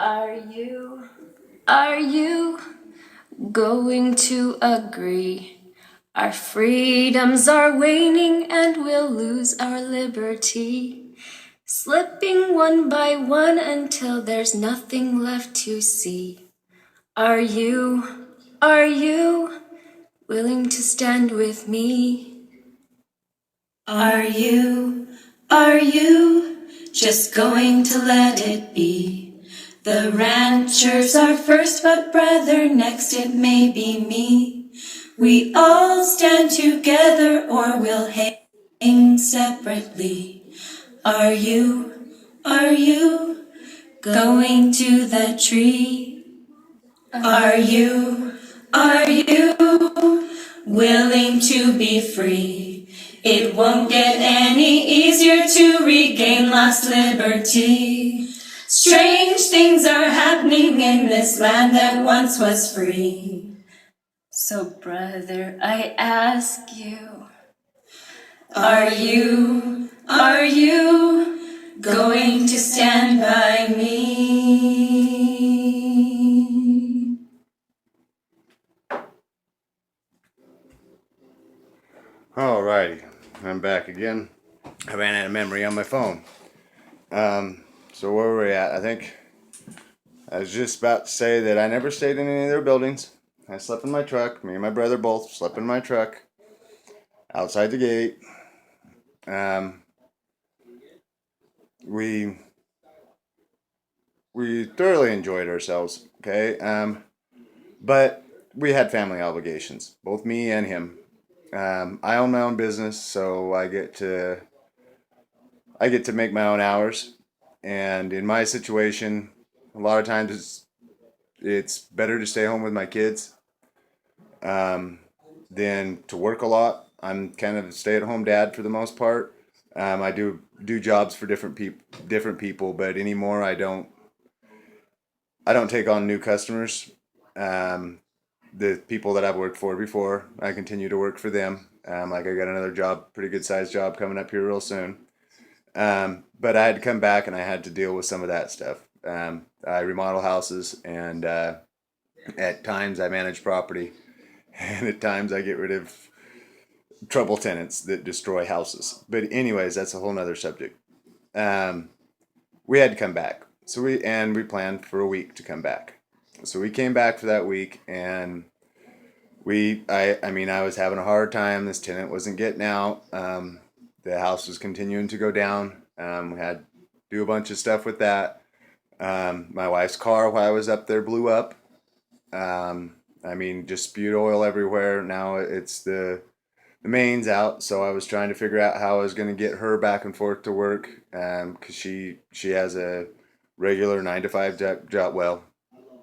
Are you going to agree? Our freedoms are waning and we'll lose our liberty, slipping one by one until there's nothing left to see. Are you willing to stand with me? Are you just going to let it be? The ranchers are first, but brother, next it may be me. We all stand together or we'll hang separately. Are you going to the tree? Are you willing to be free? It won't get any easier to regain lost liberty. Strange things are happening in this land that once was free. So brother, I ask you, are you going to stand by me? Alrighty, I'm back again. I ran out of memory on my phone. So where were we at? I think I was just about to say that I never stayed in any of their buildings. I slept in my truck. Me and my brother both slept in my truck outside the gate. We thoroughly enjoyed ourselves. Okay, but we had family obligations, both me and him. I own my own business, so I get to make my own hours. And in my situation, a lot of times it's better to stay home with my kids than to work a lot. I'm kind of a stay-at-home dad for the most part. I do jobs for different people, but anymore I don't take on new customers. The people that I've worked for before, I continue to work for them. Like I got another job, pretty good sized job coming up here real soon. But I had to come back and I had to deal with some of that stuff. I remodel houses, and at times I manage property, and at times I get rid of trouble tenants that destroy houses. But anyways, that's a whole nother subject. We had to come back, so we planned for a week to come back. So we came back for that week, and I was having a hard time. This tenant wasn't getting out. The house was continuing to go down. We had to do a bunch of stuff with that. My wife's car while I was up there blew up. Just spewed oil everywhere. Now it's the main's out, so I was trying to figure out how I was going to get her back and forth to work, because she has a regular 9 to 5 job. Well,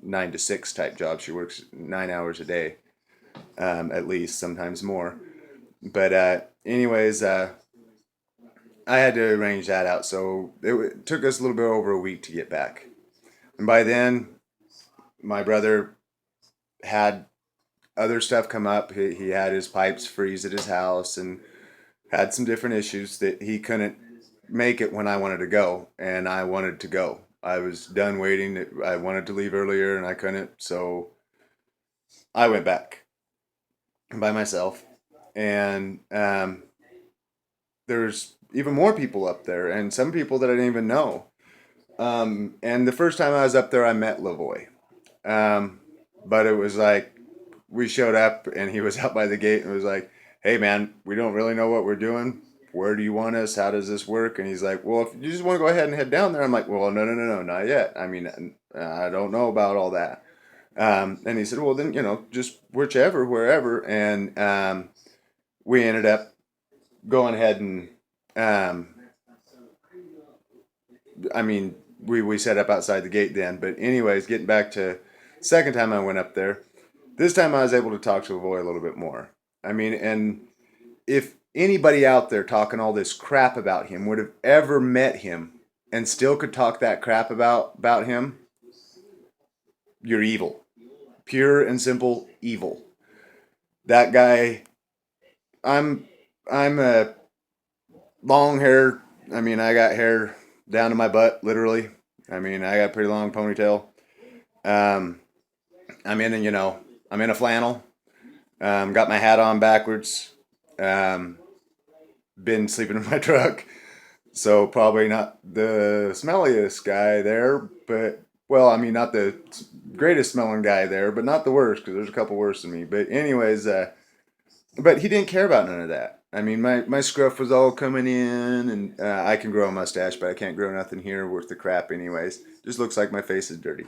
9 to 6 type job. She works 9 hours a day, at least, sometimes more. But anyways, I had to arrange that out, so it took us a little bit over a week to get back. And by then, my brother had other stuff come up. He had his pipes freeze at his house and had some different issues that he couldn't make it when I wanted to go, and I wanted to go. I was done waiting. I wanted to leave earlier and I couldn't, so I went back by myself. And there's even more people up there, and some people that I didn't even know. And the first time I was up there, I met Lavoy. But it was like, we showed up and he was out by the gate and was like, "Hey man, we don't really know what we're doing. Where do you want us? How does this work?" And he's like, "Well, if you just want to go ahead and head down there." I'm like, "Well, no, not yet. I don't know about all that." And he said, "Well, then, just wherever." And we ended up going ahead and, we set up outside the gate then. But anyways, getting back to second time I went up there, this time I was able to talk to Lavoy a little bit more. And if anybody out there talking all this crap about him would have ever met him and still could talk that crap about him, you're evil. Pure and simple evil. That guy, I'm a long hair. I got hair down to my butt, literally. I mean, I got a pretty long ponytail. Um, I'm in a flannel. Got my hat on backwards. Um, been sleeping in my truck. So probably not the smelliest guy there, but well, I mean, not the greatest smelling guy there, but not the worst because there's a couple worse than me. But anyways, but he didn't care about none of that. I mean, my scruff was all coming in, and I can grow a mustache, but I can't grow nothing here worth the crap, anyways. Just looks like my face is dirty.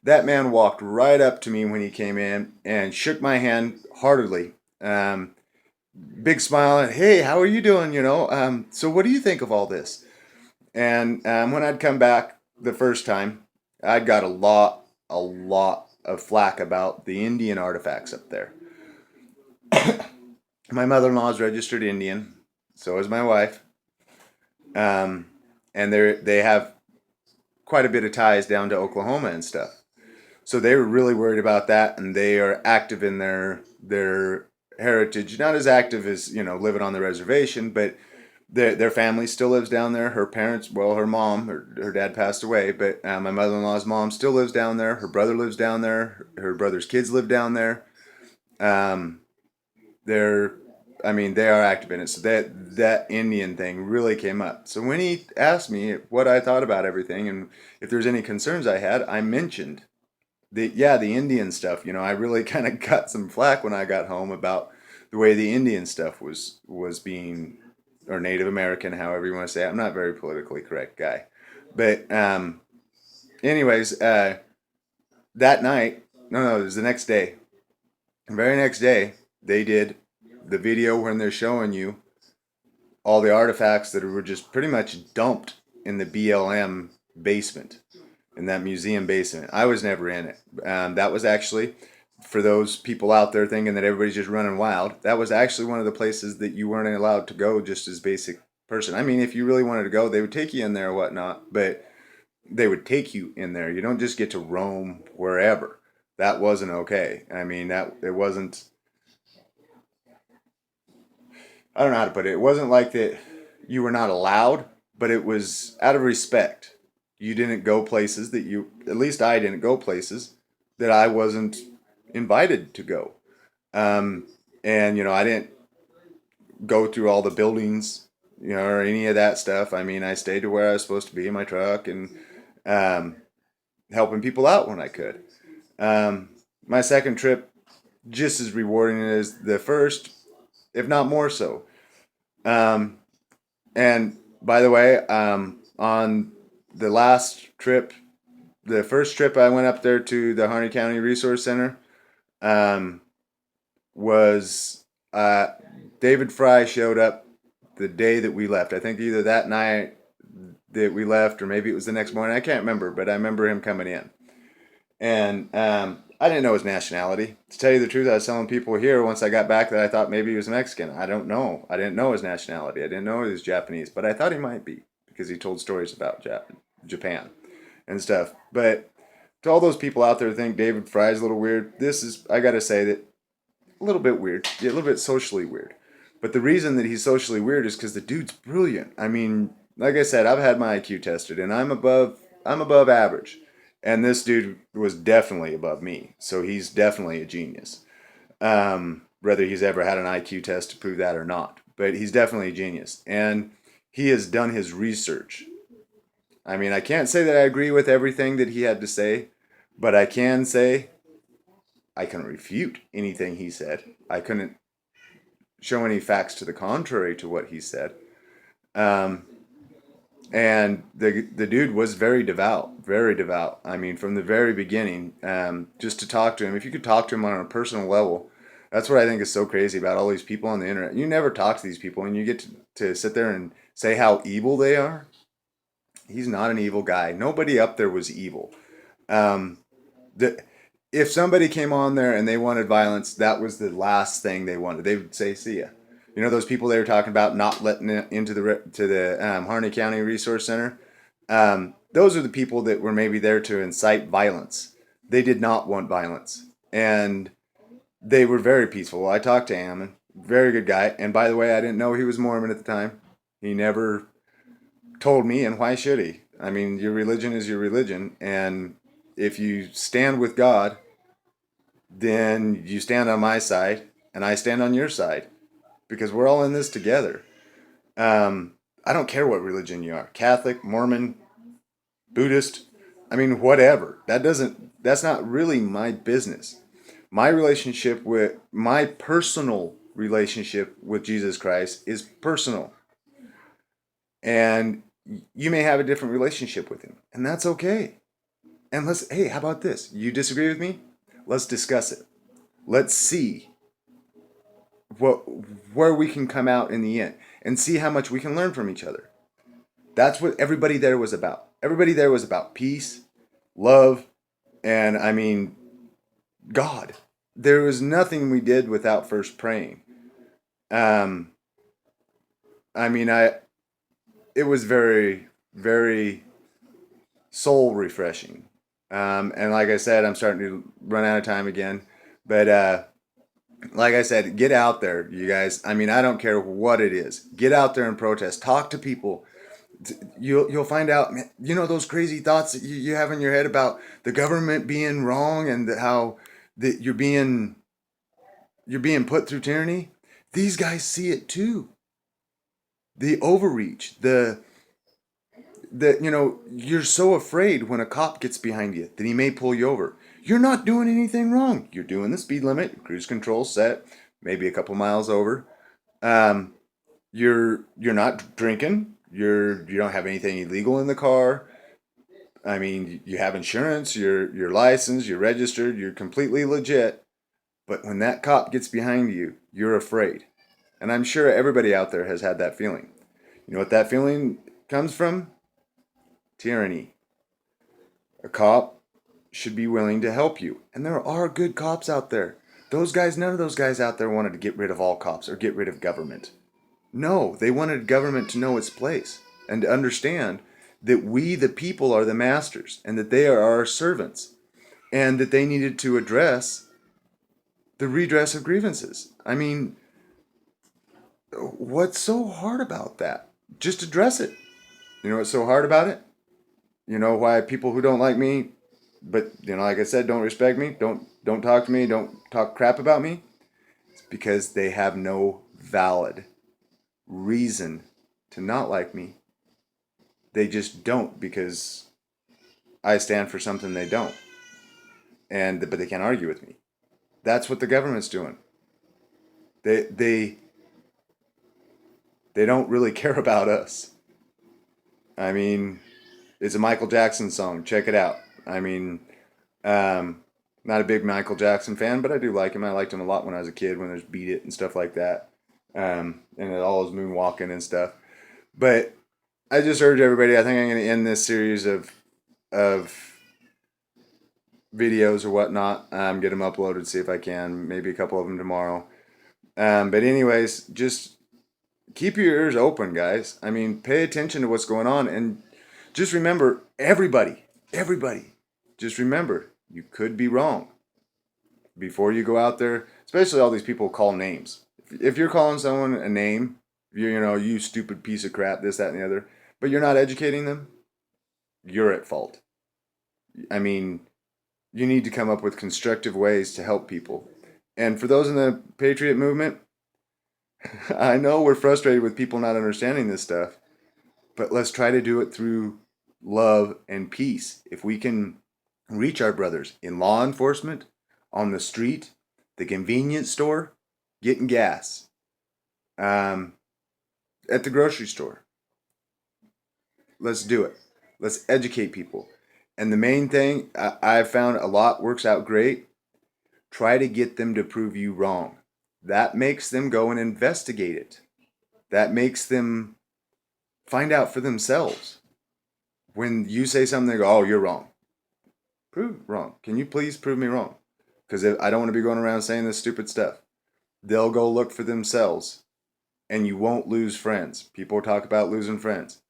That man walked right up to me when he came in and shook my hand heartily. Um, Big smile and hey, how are you doing? So what do you think of all this? And when I'd come back the first time, I'd got a lot of flack about the Indian artifacts up there. My mother-in-law is registered Indian, so is my wife, and they have quite a bit of ties down to Oklahoma and stuff. So they were really worried about that, and they are active in their heritage. Not as active as living on the reservation, but their family still lives down there. Her parents, well, her mom, her dad passed away, but my mother-in-law's mom still lives down there. Her brother lives down there. Her brother's kids live down there. Um, they're, I mean, they are active in it. So that Indian thing really came up. So when he asked me what I thought about everything and if there's any concerns I had, I mentioned the Indian stuff. I really kind of got some flack when I got home about the way the Indian stuff was being, or Native American, however you want to say it. I'm not a very politically correct guy, but anyways, that night, no, it was the next day. The very next day, they did the video when they're showing you all the artifacts that were just pretty much dumped in the BLM basement, in that museum basement. I was never in it. That was actually, for those people out there thinking that everybody's just running wild, that was actually one of the places that you weren't allowed to go just as basic person. I mean, if you really wanted to go, they would take you in there or whatnot, but they would take you in there. You don't just get to roam wherever. That wasn't okay. I mean, it wasn't, I don't know how to put it. It wasn't like that you were not allowed, but it was out of respect. You didn't go places at least I didn't go places that I wasn't invited to go. And I didn't go through all the buildings, or any of that stuff. I mean, I stayed to where I was supposed to be in my truck and um, helping people out when I could. My second trip, just as rewarding as the first, if not more so. Um, and by the way, on the last trip, the first trip I went up there to the Harney County Resource Center, um, was David Fry showed up the day that we left. I think either that night that we left, or maybe it was the next morning. I can't remember, but I remember him coming in. And I didn't know his nationality. To tell you the truth, I was telling people here once I got back that I thought maybe he was Mexican. I don't know. I didn't know his nationality. I didn't know he was Japanese, but I thought he might be because he told stories about Japan and stuff. But to all those people out there who think David Fry's a little weird, I got to say that a little bit weird, yeah, a little bit socially weird. But the reason that he's socially weird is because the dude's brilliant. I mean, like I said, I've had my IQ tested, and I'm above average, and this dude was definitely above me. So he's definitely a genius. Whether he's ever had an IQ test to prove that or not, but he's definitely a genius, and he has done his research. I mean, I can't say that I agree with everything that he had to say, but I can say I couldn't refute anything he said. I couldn't show any facts to the contrary to what he said. Um, and the dude was very devout, very devout. I mean, from the very beginning, just to talk to him, if you could talk to him on a personal level, that's what I think is so crazy about all these people on the internet. You never talk to these people, and you get to sit there and say how evil they are. He's not an evil guy. Nobody up there was evil. Um, the, if somebody came on there and they wanted violence, that was the last thing they wanted. They would say, "See ya." Those people they were talking about not letting it into the Harney County Resource Center. Those are the people that were maybe there to incite violence. They did not want violence, and they were very peaceful. I talked to Ammon, very good guy. And by the way, I didn't know he was Mormon at the time. He never told me, and why should he? I mean, your religion is your religion, and if you stand with God, then you stand on my side, and I stand on your side, because we're all in this together. Um, I don't care what religion you are, Catholic, Mormon, Buddhist. I mean, whatever. That's not really my business. My personal relationship with Jesus Christ is personal. And you may have a different relationship with him, and that's okay. And hey, how about this? You disagree with me? Let's discuss it. Let's see what where we can come out in the end and see how much we can learn from each other. That's what everybody there was about. Everybody there was about peace, love, and I mean, God. There was nothing we did without first praying. Um, I mean, it was very, very soul refreshing. And like I said, I'm starting to run out of time again. But like I said, get out there, you guys. I mean, I don't care what it is. Get out there and protest. Talk to people. You'll find out. You know those crazy thoughts that you have in your head about the government being wrong and how that you're being put through tyranny. These guys see it too. The overreach, you're so afraid when a cop gets behind you that he may pull you over. You're not doing anything wrong. You're doing the speed limit, cruise control set, maybe a couple miles over. Um, you're not drinking. You don't have anything illegal in the car. I mean, you have insurance. You're licensed. You're registered. You're completely legit. But when that cop gets behind you, you're afraid. And I'm sure everybody out there has had that feeling. You know what that feeling comes from? Tyranny. A cop should be willing to help you. And there are good cops out there. None of those guys out there wanted to get rid of all cops or get rid of government. No, they wanted government to know its place and to understand that we, the people, are the masters and that they are our servants and that they needed to address the redress of grievances. I mean, what's so hard about that? Just address it. You know what's so hard about it? You know why people who don't like me, but like I said, don't respect me, don't talk to me, don't talk crap about me? It's because they have no valid reason to not like me. They just don't because I stand for something they don't. But they can't argue with me. That's what the government's doing. They don't really care about us. I mean, it's a Michael Jackson song. Check it out. I mean, not a big Michael Jackson fan, but I do like him. I liked him a lot when I was a kid, when there's Beat It and stuff like that. And all his moonwalking and stuff. But I just urge everybody, I think I'm going to end this series of videos or whatnot. Get them uploaded, see if I can. Maybe a couple of them tomorrow. But anyways, just keep your ears open, guys. I mean, pay attention to what's going on. And just remember, everybody, just remember, you could be wrong. Before you go out there, especially all these people call names. If you're calling someone a name, you stupid piece of crap, this, that, and the other, but you're not educating them, you're at fault. I mean, you need to come up with constructive ways to help people. And for those in the Patriot movement, I know we're frustrated with people not understanding this stuff, but let's try to do it through love and peace. If we can reach our brothers in law enforcement, on the street, the convenience store, getting gas, at the grocery store, let's do it. Let's educate people. And the main thing I've found a lot works out great. Try to get them to prove you wrong. That makes them go and investigate it. That makes them find out for themselves. When you say something, they go, "Oh, you're wrong." Prove wrong. Can you please prove me wrong? Because I don't want to be going around saying this stupid stuff. They'll go look for themselves, and you won't lose friends. People talk about losing friends.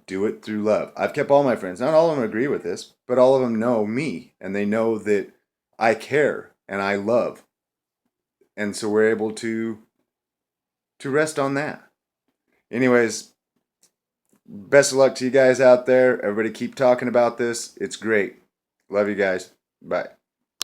Do it through love. I've kept all my friends. Not all of them agree with this, but all of them know me, and they know that I care and I love. And so we're able to rest on that. Anyways, best of luck to you guys out there. Everybody keep talking about this. It's great. Love you guys. Bye.